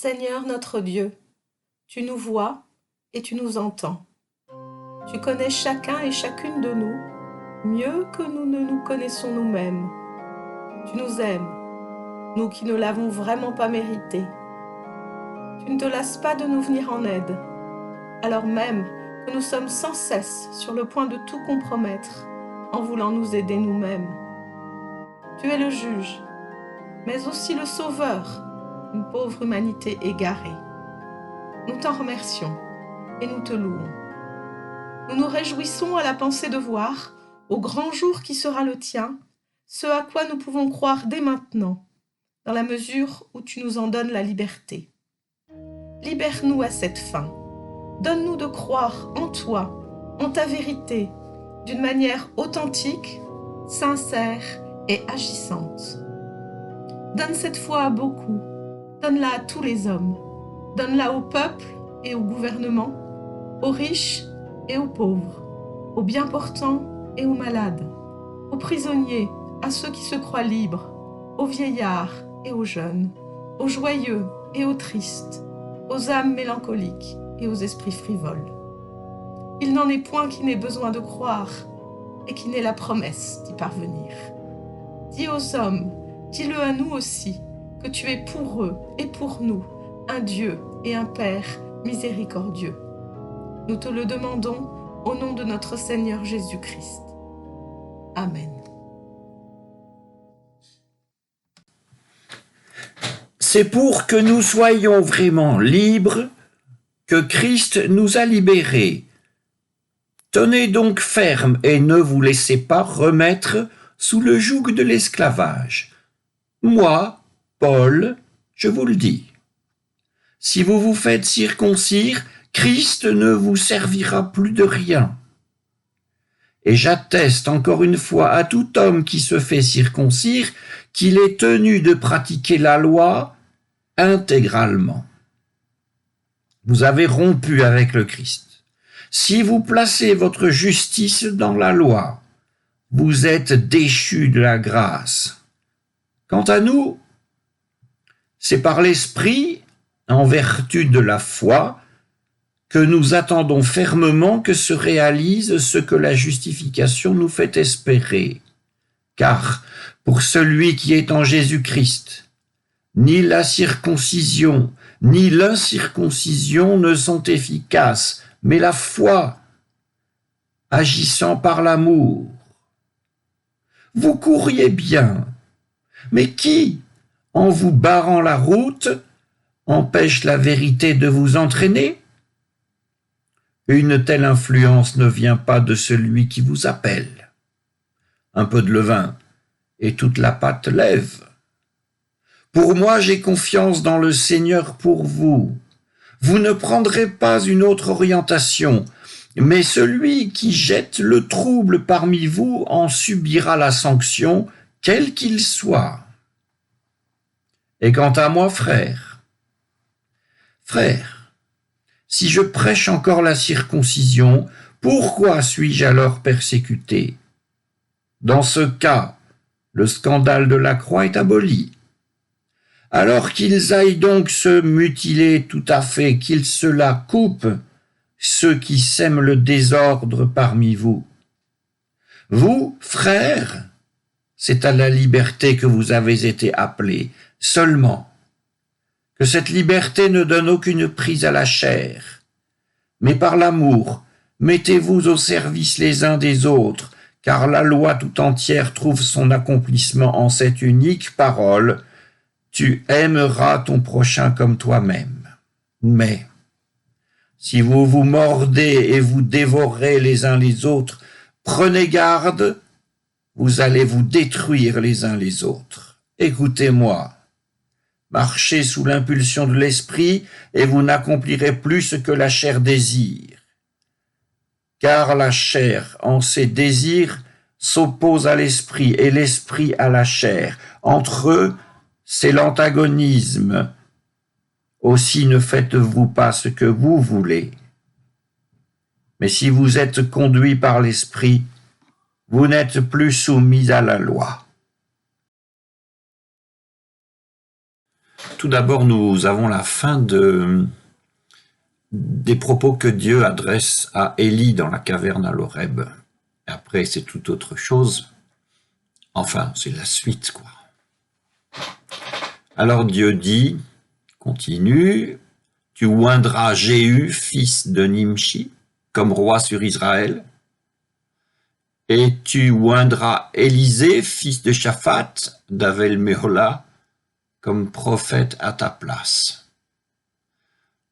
Seigneur notre Dieu, tu nous vois et tu nous entends. Tu connais chacun et chacune de nous mieux que nous ne nous connaissons nous-mêmes. Tu nous aimes, nous qui ne l'avons vraiment pas mérité. Tu ne te lasses pas de nous venir en aide, alors même que nous sommes sans cesse sur le point de tout compromettre en voulant nous aider nous-mêmes. Tu es le juge, mais aussi le sauveur d'une pauvre humanité égarée. Nous t'en remercions et nous te louons. Nous nous réjouissons à la pensée de voir, au grand jour qui sera le tien, ce à quoi nous pouvons croire dès maintenant, dans la mesure où tu nous en donnes la liberté. Libère-nous à cette fin. Donne-nous de croire en toi, en ta vérité, d'une manière authentique, sincère et agissante. Donne cette foi à beaucoup, donne-la à tous les hommes, donne-la au peuple et au gouvernement, aux riches et aux pauvres, aux bien portants et aux malades, aux prisonniers, à ceux qui se croient libres, aux vieillards et aux jeunes, aux joyeux et aux tristes, aux âmes mélancoliques et aux esprits frivoles. Il n'en est point qui n'ait besoin de croire et qui n'ait la promesse d'y parvenir. Dis aux hommes, dis-le à nous aussi, que tu es pour eux et pour nous un Dieu et un Père miséricordieux. Nous te le demandons au nom de notre Seigneur Jésus-Christ. Amen. C'est pour que nous soyons vraiment libres que Christ nous a libérés. Tenez donc ferme et ne vous laissez pas remettre sous le joug de l'esclavage. Moi, Paul, je vous le dis. Si vous vous faites circoncire, Christ ne vous servira plus de rien. Et j'atteste encore une fois à tout homme qui se fait circoncire qu'il est tenu de pratiquer la loi intégralement. Vous avez rompu avec le Christ. Si vous placez votre justice dans la loi, vous êtes déchus de la grâce. Quant à nous, c'est par l'Esprit, en vertu de la foi, que nous attendons fermement que se réalise ce que la justification nous fait espérer. Car pour celui qui est en Jésus-Christ, ni la circoncision, ni l'incirconcision ne sont efficaces, mais la foi, agissant par l'amour. Vous courriez bien, mais qui, en vous barrant la route, empêche la vérité de vous entraîner? Une telle influence ne vient pas de celui qui vous appelle. Un peu de levain, et toute la pâte lève. Pour moi, j'ai confiance dans le Seigneur pour vous. Vous ne prendrez pas une autre orientation, mais celui qui jette le trouble parmi vous en subira la sanction, quel qu'il soit. Et quant à moi, frère, si je prêche encore la circoncision, pourquoi suis-je alors persécuté? Dans ce cas, le scandale de la croix est aboli. Alors qu'ils aillent donc se mutiler tout à fait, qu'ils se la coupent, ceux qui sèment le désordre parmi vous. Vous, frères, c'est à la liberté que vous avez été appelés, seulement que cette liberté ne donne aucune prise à la chair, mais par l'amour, mettez-vous au service les uns des autres, car la loi tout entière trouve son accomplissement en cette unique parole: tu aimeras ton prochain comme toi-même. Mais si vous vous mordez et vous dévorez les uns les autres, prenez garde, vous allez vous détruire les uns les autres. Écoutez-moi, marchez sous l'impulsion de l'esprit et vous n'accomplirez plus ce que la chair désire. Car la chair, en ses désirs, s'oppose à l'esprit et l'esprit à la chair. Entre eux, c'est l'antagonisme. Aussi ne faites-vous pas ce que vous voulez. Mais si vous êtes conduits par l'esprit, vous n'êtes plus soumis à la loi. tout d'abord, nous avons la fin des propos que Dieu adresse à Élie dans la caverne à l'Horeb. Après, c'est tout autre chose. Enfin, c'est la suite, quoi. Alors Dieu dit, continue, tu oindras Jéhu, fils de Nimshi, comme roi sur Israël, et tu oindras Élisée, fils de Shaphat, d'Avel-Méhola, comme prophète à ta place.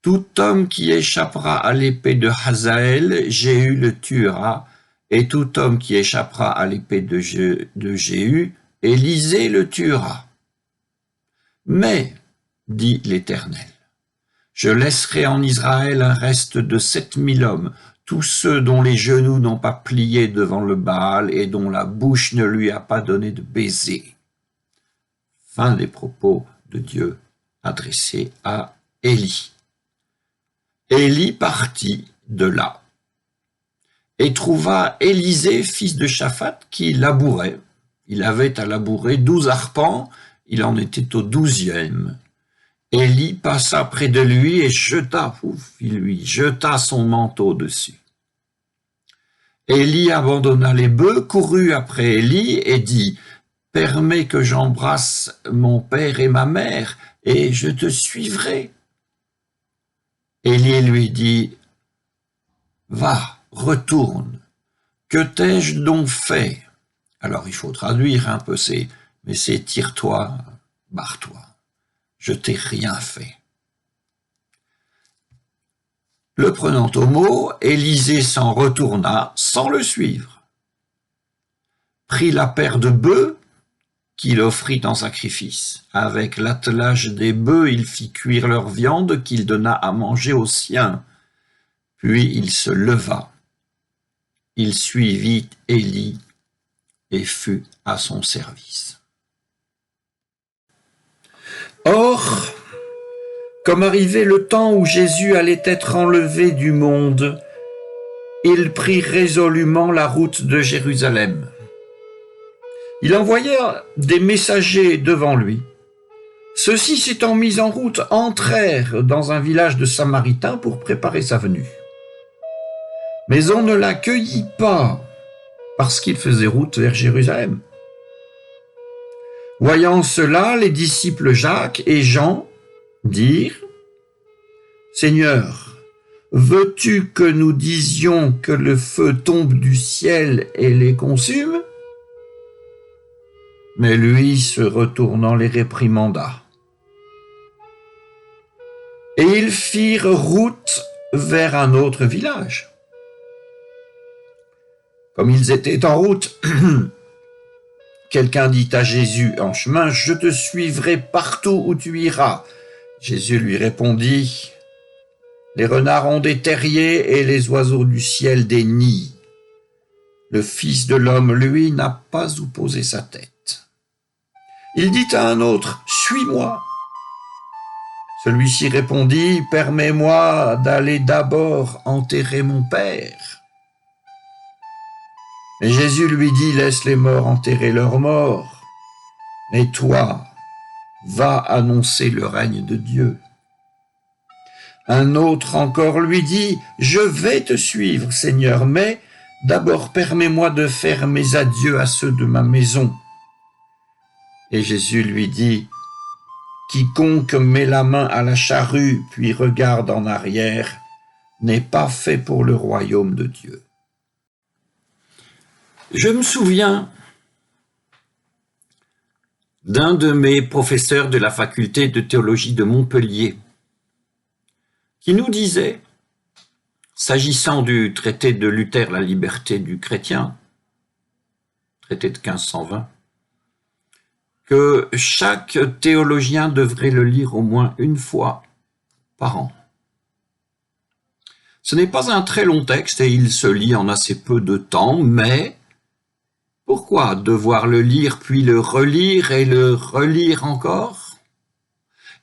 Tout homme qui échappera à l'épée de Hazaël, Jéhu le tuera, et tout homme qui échappera à l'épée de Jéhu, Élisée le tuera. Mais, dit l'Éternel, je laisserai en Israël un reste de 7000 hommes, tous ceux dont les genoux n'ont pas plié devant le Baal et dont la bouche ne lui a pas donné de baiser. Fin des propos de Dieu adressés à Élie. Élie partit de là et trouva Élisée, fils de Shaphat, qui labourait. Il avait à labourer 12 arpents, il en était au 12e. Élie passa près de lui et il lui jeta son manteau dessus. Élie abandonna les bœufs, courut après Élie et dit, « Permets que j'embrasse mon père et ma mère, et je te suivrai. » Élie lui dit, « Va, retourne, que t'ai-je donc fait ?» Alors il faut traduire un peu, mais c'est « tire-toi, barre-toi, je t'ai rien fait. » Le prenant au mot, Élisée s'en retourna sans le suivre, prit la paire de bœufs qu'il offrit en sacrifice. Avec l'attelage des bœufs, il fit cuire leur viande qu'il donna à manger aux siens. Puis il se leva. Il suivit Élie et fut à son service. Or, comme arrivait le temps où Jésus allait être enlevé du monde, il prit résolument la route de Jérusalem. Il envoya des messagers devant lui. Ceux-ci, s'étant mis en route, entrèrent dans un village de Samaritains pour préparer sa venue. Mais on ne l'accueillit pas, parce qu'il faisait route vers Jérusalem. Voyant cela, les disciples Jacques et Jean dirent, « Seigneur, veux-tu que nous disions que le feu tombe du ciel et les consume ?» Mais lui, se retournant, les réprimanda. Et ils firent route vers un autre village. Comme ils étaient en route, quelqu'un dit à Jésus en chemin, « Je te suivrai partout où tu iras. » Jésus lui répondit, « Les renards ont des terriers et les oiseaux du ciel des nids. Le Fils de l'homme, lui, n'a pas où poser sa tête. » Il dit à un autre, « Suis-moi. » Celui-ci répondit, « Permets-moi d'aller d'abord enterrer mon père. » Mais Jésus lui dit, « Laisse les morts enterrer leurs morts. Mais toi, va annoncer le règne de Dieu. » Un autre encore lui dit, « Je vais te suivre, Seigneur, mais d'abord permets-moi de faire mes adieux à ceux de ma maison. » Et Jésus lui dit, « Quiconque met la main à la charrue puis regarde en arrière n'est pas fait pour le royaume de Dieu. » Je me souviens d'un de mes professeurs de la faculté de théologie de Montpellier qui nous disait, s'agissant du traité de Luther, la liberté du chrétien, traité de 1520, que chaque théologien devrait le lire au moins une fois par an. Ce n'est pas un très long texte et il se lit en assez peu de temps, mais pourquoi devoir le lire puis le relire et le relire encore?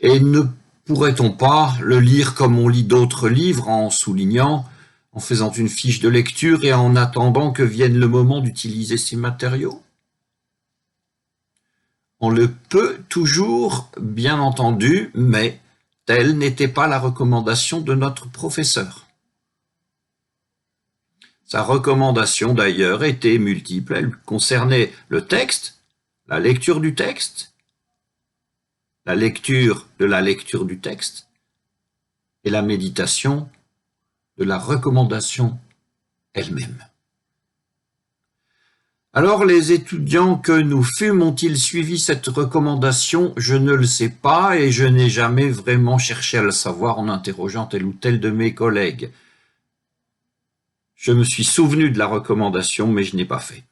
Et ne pourrait-on pas le lire comme on lit d'autres livres, en soulignant, en faisant une fiche de lecture et en attendant que vienne le moment d'utiliser ces matériaux? On le peut toujours, bien entendu, mais telle n'était pas la recommandation de notre professeur. Sa recommandation d'ailleurs était multiple, elle concernait le texte, la lecture du texte, la lecture de la lecture du texte et la méditation de la recommandation elle-même. Alors les étudiants que nous fûmes ont-ils suivi cette recommandation? Je ne le sais pas et je n'ai jamais vraiment cherché à le savoir en interrogeant tel ou tel de mes collègues. Je me suis souvenu de la recommandation, mais je n'ai pas fait.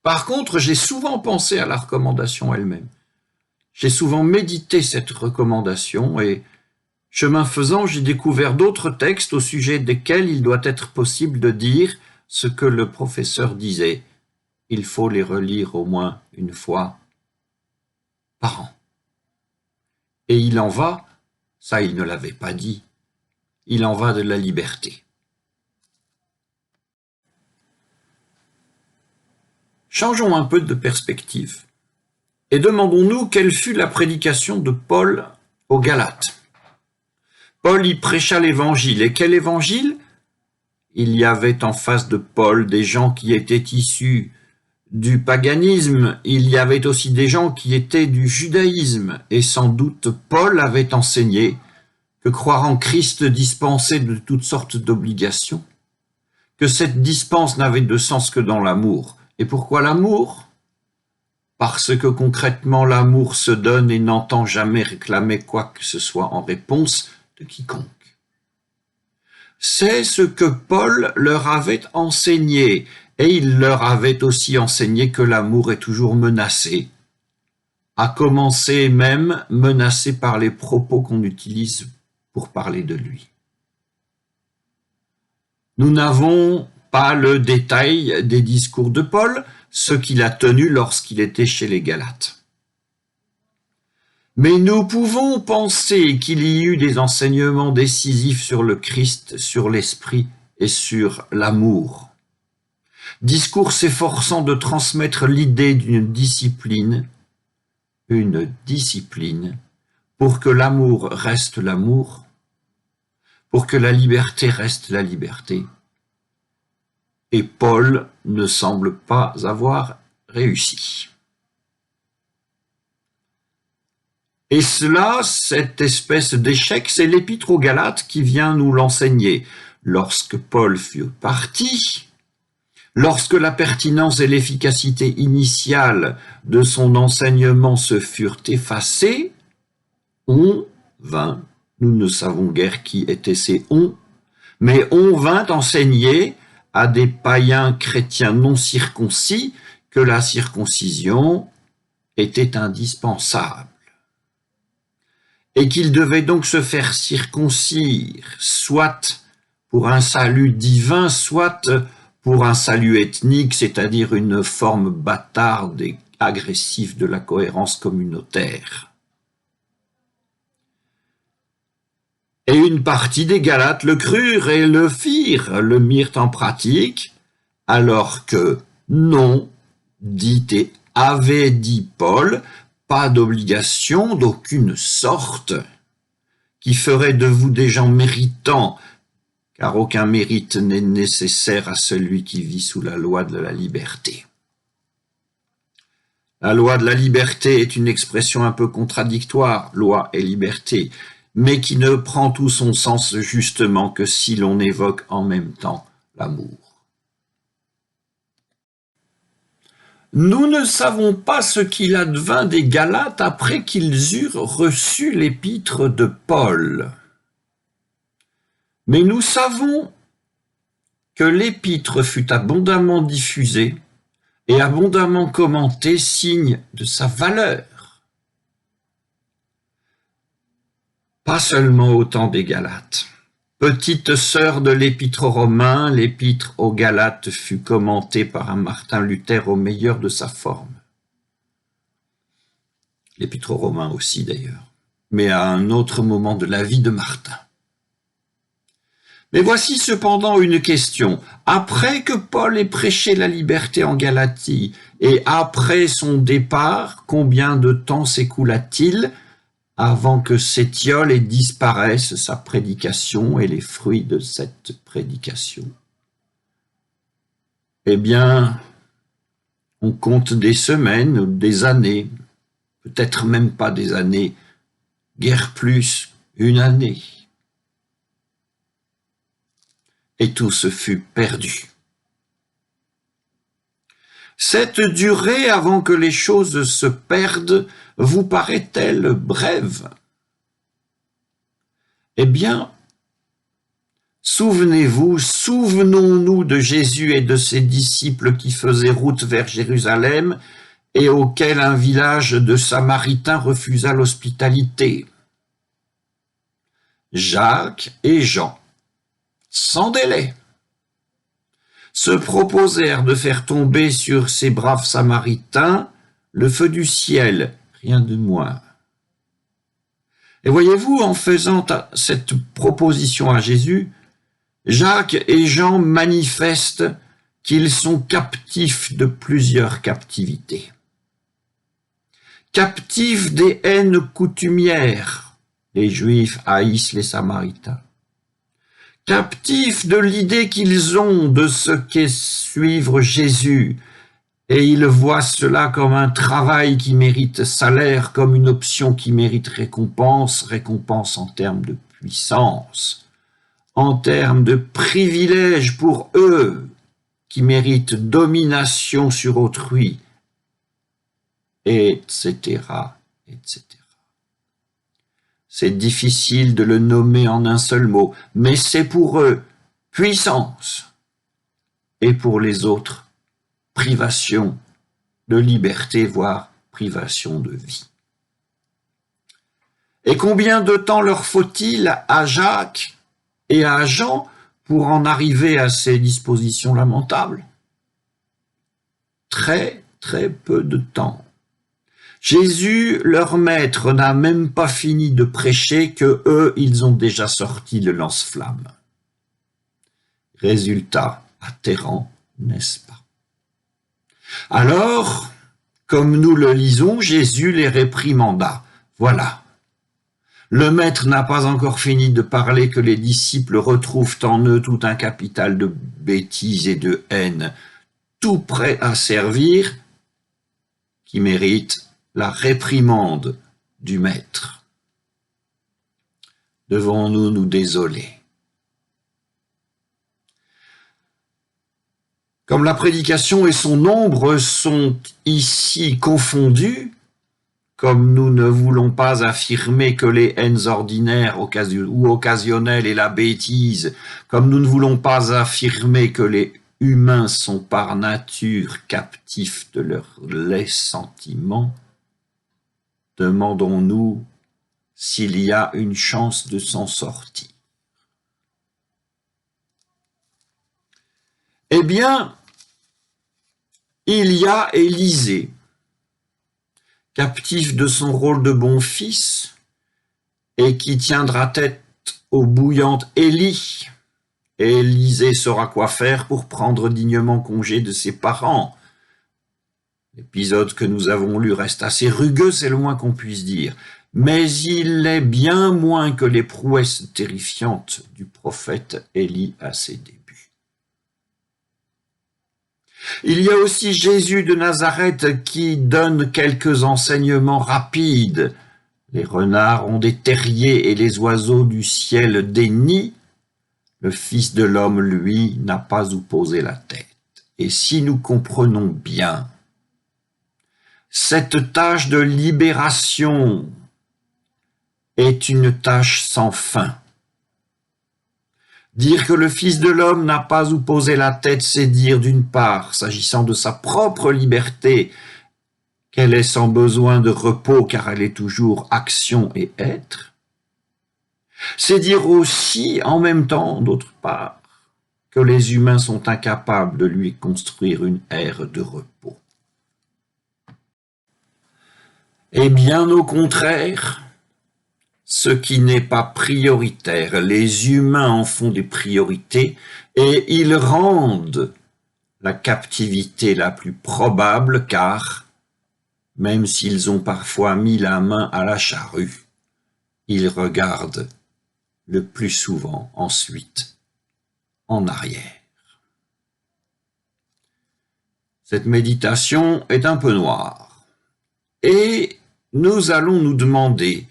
Par contre, j'ai souvent pensé à la recommandation elle-même. J'ai souvent médité cette recommandation et, chemin faisant, j'ai découvert d'autres textes au sujet desquels il doit être possible de dire ce que le professeur disait. Il faut les relire au moins une fois par an. Et il en va, ça il ne l'avait pas dit, il en va de la liberté. Changeons un peu de perspective et demandons-nous quelle fut la prédication de Paul aux Galates. Paul y prêcha l'évangile. Et quel évangile? Il y avait en face de Paul des gens qui étaient issus du paganisme, il y avait aussi des gens qui étaient du judaïsme, et sans doute Paul avait enseigné que croire en Christ dispensait de toutes sortes d'obligations, que cette dispense n'avait de sens que dans l'amour. Et pourquoi l'amour? Parce que concrètement l'amour se donne et n'entend jamais réclamer quoi que ce soit en réponse de quiconque. C'est ce que Paul leur avait enseigné, et il leur avait aussi enseigné que l'amour est toujours menacé, à commencer même menacé par les propos qu'on utilise pour parler de lui. Nous n'avons pas le détail des discours de Paul, ce qu'il a tenu lorsqu'il était chez les Galates. Mais nous pouvons penser qu'il y eut des enseignements décisifs sur le Christ, sur l'esprit et sur l'amour. Discours s'efforçant de transmettre l'idée d'une discipline, pour que l'amour reste l'amour, pour que la liberté reste la liberté. Et Paul ne semble pas avoir réussi. Et cela, cette espèce d'échec, c'est l'épître aux Galates qui vient nous l'enseigner. Lorsque Paul fut parti, lorsque la pertinence et l'efficacité initiale de son enseignement se furent effacées, on vint, nous ne savons guère qui étaient ces on, mais on vint enseigner à des païens chrétiens non circoncis que la circoncision était indispensable et qu'ils devaient donc se faire circoncire, soit pour un salut divin, soit pour un salut ethnique, c'est-à-dire une forme bâtarde et agressive de la cohérence communautaire. Et une partie des Galates le crurent et le firent, le mirent en pratique, alors que non, dit et avait dit Paul, pas d'obligation d'aucune sorte, qui ferait de vous des gens méritants, car aucun mérite n'est nécessaire à celui qui vit sous la loi de la liberté. La loi de la liberté est une expression un peu contradictoire, loi et liberté, mais qui ne prend tout son sens justement que si l'on évoque en même temps l'amour. Nous ne savons pas ce qu'il advint des Galates après qu'ils eurent reçu l'épître de Paul. Mais nous savons que l'épître fut abondamment diffusée et abondamment commentée, signe de sa valeur. Pas seulement au temps des Galates. Petite sœur de l'épître aux Romains, l'épître aux Galates fut commentée par un Martin Luther au meilleur de sa forme. L'épître aux Romains aussi d'ailleurs, mais à un autre moment de la vie de Martin. Mais voici cependant une question. Après que Paul ait prêché la liberté en Galatie et après son départ, combien de temps s'écoula-t-il avant que s'étiole et disparaisse sa prédication et les fruits de cette prédication? Eh bien, on compte des semaines ou des années, peut-être même pas des années, guère plus, une année. Et tout se fut perdu. Cette durée avant que les choses se perdent vous paraît-elle brève? Eh bien, souvenons-nous de Jésus et de ses disciples qui faisaient route vers Jérusalem et auquel un village de Samaritains refusa l'hospitalité. Jacques et Jean, sans délai, se proposèrent de faire tomber sur ces braves Samaritains le feu du ciel, rien de moins. Et voyez-vous, en faisant cette proposition à Jésus, Jacques et Jean manifestent qu'ils sont captifs de plusieurs captivités. Captifs des haines coutumières, les Juifs haïssent les Samaritains. Captifs de l'idée qu'ils ont de ce qu'est suivre Jésus, et ils voient cela comme un travail qui mérite salaire, comme une option qui mérite récompense en termes de puissance, en termes de privilèges pour eux, qui méritent domination sur autrui, etc., etc. C'est difficile de le nommer en un seul mot, mais c'est pour eux puissance, et pour les autres, privation de liberté, voire privation de vie. Et combien de temps leur faut-il à Jacques et à Jean pour en arriver à ces dispositions lamentables? Très, très peu de temps. Jésus, leur maître, n'a même pas fini de prêcher que eux, ils ont déjà sorti le lance-flamme. Résultat atterrant, n'est-ce pas? Alors, comme nous le lisons, Jésus les réprimanda. Voilà. Le maître n'a pas encore fini de parler que les disciples retrouvent en eux tout un capital de bêtises et de haine, tout prêt à servir, qui mérite la réprimande du maître. Devons-nous nous désoler? Comme la prédication et son nombre sont ici confondus, comme nous ne voulons pas affirmer que les haines ordinaires ou occasionnelles et la bêtise, comme nous ne voulons pas affirmer que les humains sont par nature captifs de leurs laids sentiments, demandons-nous s'il y a une chance de s'en sortir. Eh bien, il y a Élisée, captif de son rôle de bon fils, et qui tiendra tête aux bouillantes Élie. Élisée saura quoi faire pour prendre dignement congé de ses parents. L'épisode que nous avons lu reste assez rugueux, c'est le moins qu'on puisse dire, mais il est bien moins que les prouesses terrifiantes du prophète Élie à ses débuts. Il y a aussi Jésus de Nazareth qui donne quelques enseignements rapides. Les renards ont des terriers et les oiseaux du ciel des nids. Le Fils de l'homme, lui, n'a pas où poser la tête. Et si nous comprenons bien cette tâche de libération est une tâche sans fin. Dire que le Fils de l'homme n'a pas où poser la tête, c'est dire d'une part, s'agissant de sa propre liberté, qu'elle est sans besoin de repos car elle est toujours action et être. C'est dire aussi, en même temps, d'autre part, que les humains sont incapables de lui construire une aire de repos. Et bien au contraire, ce qui n'est pas prioritaire. Les humains en font des priorités et ils rendent la captivité la plus probable car, même s'ils ont parfois mis la main à la charrue, ils regardent le plus souvent ensuite en arrière. Cette méditation est un peu noire et nous allons nous demander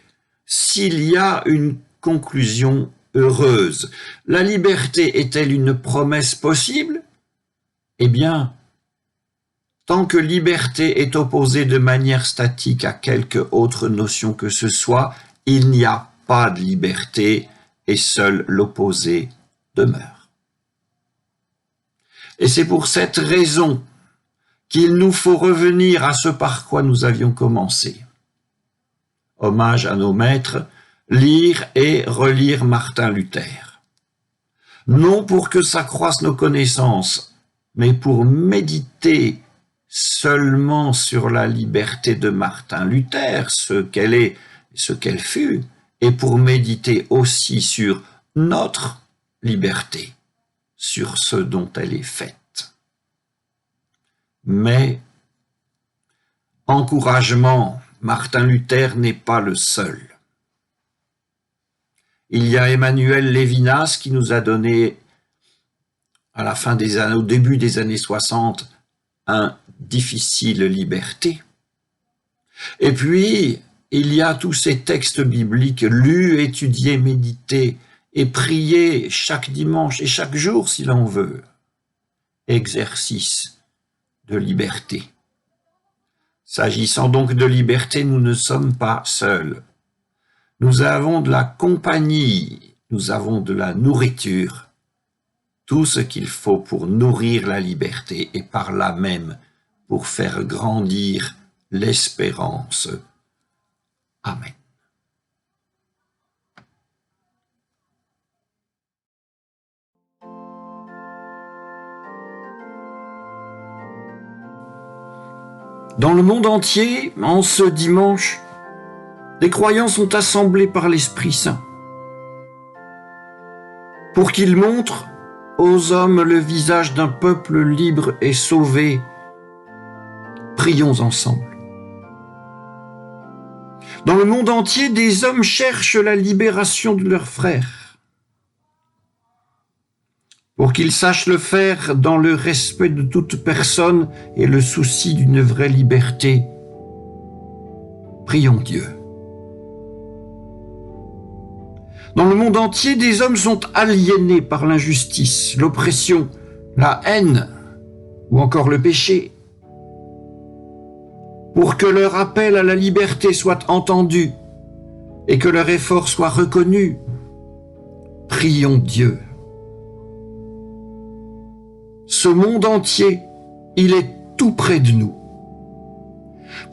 s'il y a une conclusion heureuse. La liberté est-elle une promesse possible? Eh bien, tant que liberté est opposée de manière statique à quelque autre notion que ce soit, il n'y a pas de liberté et seul l'opposé demeure. Et c'est pour cette raison qu'il nous faut revenir à ce par quoi nous avions commencé. Hommage à nos maîtres, lire et relire Martin Luther. Non pour que s'accroissent nos connaissances, mais pour méditer seulement sur la liberté de Martin Luther, ce qu'elle est, ce qu'elle fut, et pour méditer aussi sur notre liberté, sur ce dont elle est faite. Mais, encouragement, Martin Luther n'est pas le seul. Il y a Emmanuel Levinas qui nous a donné, à la fin des années, au début des années 60, un difficile liberté. Et puis, il y a tous ces textes bibliques lus, étudiés, médités et priés chaque dimanche et chaque jour si l'on veut. Exercice de liberté. S'agissant donc de liberté, nous ne sommes pas seuls. Nous avons de la compagnie, nous avons de la nourriture, tout ce qu'il faut pour nourrir la liberté et par là même pour faire grandir l'espérance. Amen. Dans le monde entier, en ce dimanche, des croyants sont assemblés par l'Esprit Saint pour qu'ils montrent aux hommes le visage d'un peuple libre et sauvé. Prions ensemble. Dans le monde entier, des hommes cherchent la libération de leurs frères pour qu'ils sachent le faire dans le respect de toute personne et le souci d'une vraie liberté. Prions Dieu. Dans le monde entier, des hommes sont aliénés par l'injustice, l'oppression, la haine ou encore le péché. Pour que leur appel à la liberté soit entendu et que leur effort soit reconnu, prions Dieu. Ce monde entier, il est tout près de nous.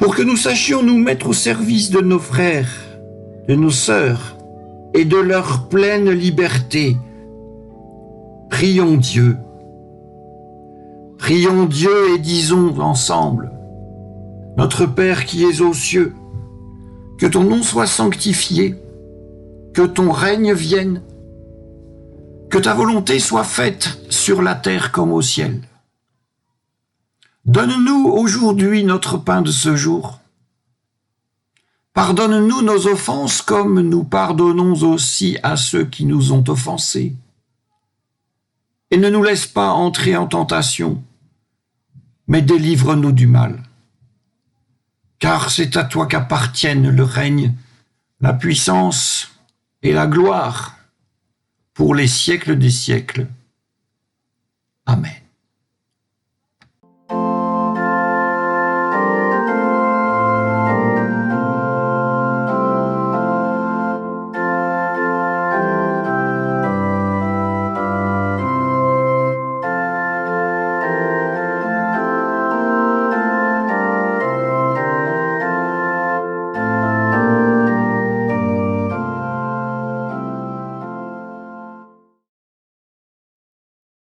Pour que nous sachions nous mettre au service de nos frères, de nos sœurs et de leur pleine liberté, prions Dieu. Prions Dieu et disons ensemble: Notre Père qui es aux cieux, que ton nom soit sanctifié, que ton règne vienne, que ta volonté soit faite sur la terre comme au ciel. Donne-nous aujourd'hui notre pain de ce jour. Pardonne-nous nos offenses comme nous pardonnons aussi à ceux qui nous ont offensés. Et ne nous laisse pas entrer en tentation, mais délivre-nous du mal. Car c'est à toi qu'appartiennent le règne, la puissance et la gloire pour les siècles des siècles. Amen.